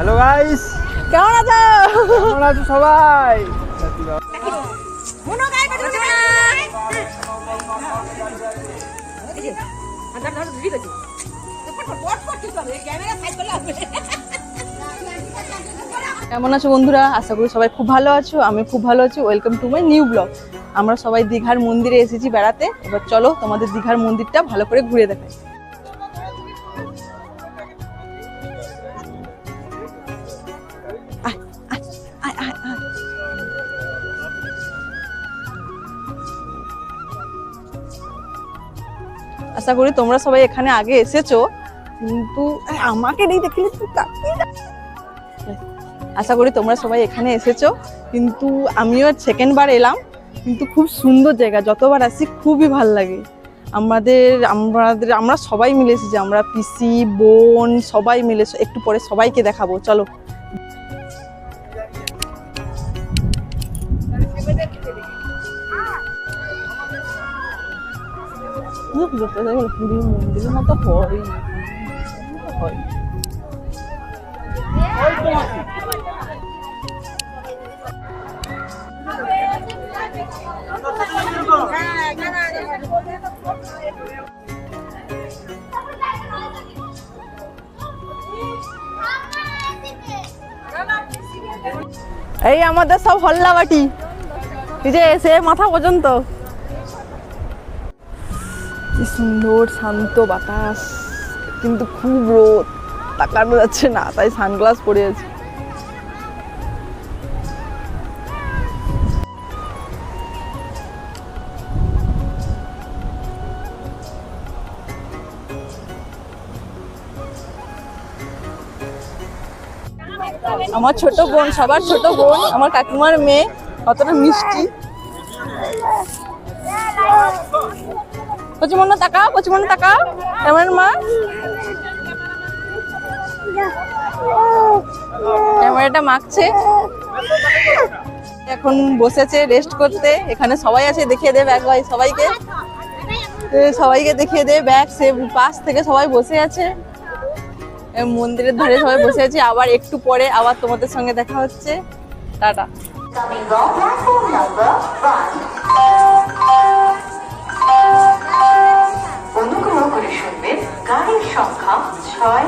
Hello guys, কেমন আছো? কেমন আছো সবাই? কেমন আছো বন্ধুরা? আশা করি সবাই খুব ভালো আছো। আমি খুব ভালো আছি। Welcome to my new blog. আমরা সবাই দীঘার মন্দিরে এসেছি বেড়াতে। এবার চলো তোমাদের দীঘার মন্দিরটা ভালো করে ঘুরে দেখাই। আশা করি তোমরা সবাই এখানে আগে এসেছো, কিন্তু আমাকে নেই দেখলে আশা করি তোমরা সবাই এখানে এসেছো, কিন্তু আমিও সেকেন্ড বার এলাম। কিন্তু খুব সুন্দর জায়গা, যতবার আসি খুবই ভালো লাগে। আমরা সবাই মিলে এসেছি, আমরা পিসি বোন সবাই মিলে। একটু পরে সবাইকে দেখাবো, চলো। পুরীর মন্দিরের মতো হয়। এই আমাদের সব হল্লাবাটি, এই যে এসে মাথা পর্যন্ত। কি সুন্দর শান্ত বাতাস, কিন্তু খুব রোদ, তাকানো যাচ্ছে না, তাই সানগ্লাস পরে আছি। আমার ছোট বোন, সবার ছোট বোন, আমার কাকিমার মেয়ে, কতটা মিষ্টি। কচিমন্না তাকাও, কচিমন্না তাকাও, কেমন মা? ক্যামেরাটা মাখছে। এখন বসেছে রেস্ট করতে। এখানে সবাই আছে, দেখিয়ে দে ব্যাগ ভাই সবাইকে, সবাইকে দেখিয়ে দে ব্যাগ। সে পাশ থেকে সবাই বসে আছে, মন্দিরের ধারে সবাই বসে আছে। আবার একটু পরে আবার তোমাদের সঙ্গে দেখা হচ্ছে। টাটা। অনুগ্রহ করে শুনবেন গাড়ির সংখ্যা 6।